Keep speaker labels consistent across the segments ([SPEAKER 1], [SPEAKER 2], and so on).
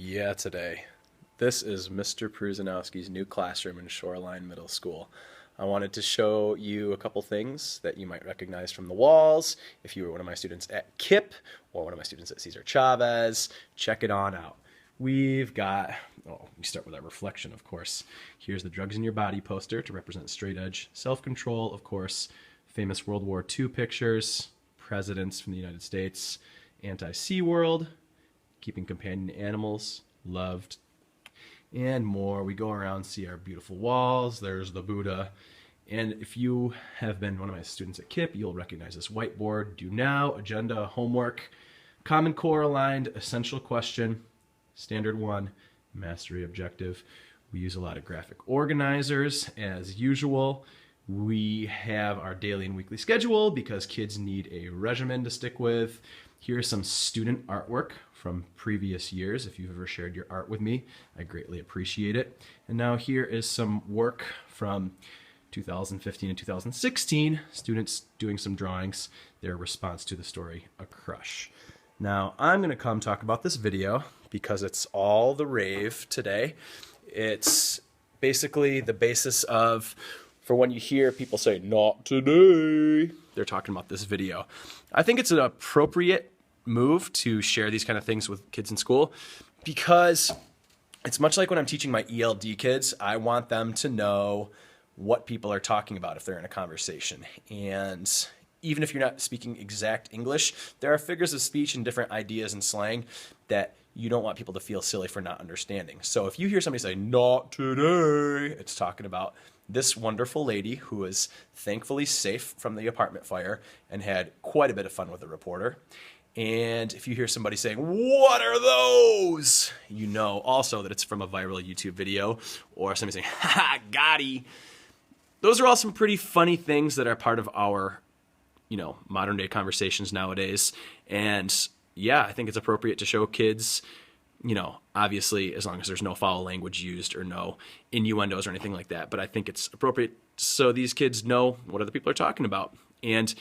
[SPEAKER 1] Yeah, today. This is Mr. Prusinowski's new classroom in Shoreline Middle School. I wanted to show you a couple things that you might recognize from the walls. If you were one of my students at KIPP or one of my students at Cesar Chavez, check it on out. We've got, we start with our reflection, of course. Here's the drugs in your body poster to represent straight edge self-control, of course. Famous World War II pictures, presidents from the United States, anti-Sea World, keeping companion animals loved, and more. We go around, see our beautiful walls. There's the Buddha. And if you have been one of my students at KIPP, you'll recognize this whiteboard. Do now, agenda, homework, Common Core aligned, essential question, standard one, mastery objective. We use a lot of graphic organizers as usual. We have our daily and weekly schedule because kids need a regimen to stick with. Here's some student artwork from previous years. If you've ever shared your art with me, I greatly appreciate it. And now here is some work from 2015 and 2016, students doing some drawings, their response to the story, A Crush. Now, I'm going to come talk about this video because it's all the rave today. It's basically the basis of, for when you hear people say, not today, they're talking about this video. I think it's an appropriate move to share these kind of things with kids in school because it's much like when I'm teaching my ELD kids. I want them to know what people are talking about if they're in a conversation. And even if you're not speaking exact English, there are figures of speech and different ideas and slang that you don't want people to feel silly for not understanding. So if you hear somebody say, not today, it's talking about this wonderful lady who was thankfully safe from the apartment fire and had quite a bit of fun with the reporter. And if you hear somebody saying, what are those? You know also that it's from a viral YouTube video, or somebody saying, ha, gotty. Those are all some pretty funny things that are part of our, modern day conversations nowadays. And yeah, I think it's appropriate to show kids, obviously, as long as there's no foul language used or no innuendos or anything like that. But I think it's appropriate so these kids know what other people are talking about. And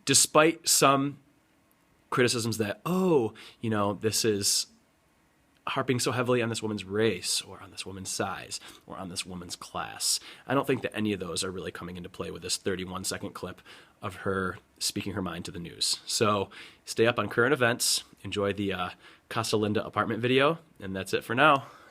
[SPEAKER 1] despite some criticisms that, this is harping so heavily on this woman's race or on this woman's size or on this woman's class, I don't think that any of those are really coming into play with this 31-second clip of her speaking her mind to the news. So stay up on current events, enjoy the Casa Linda apartment video, and that's it for now.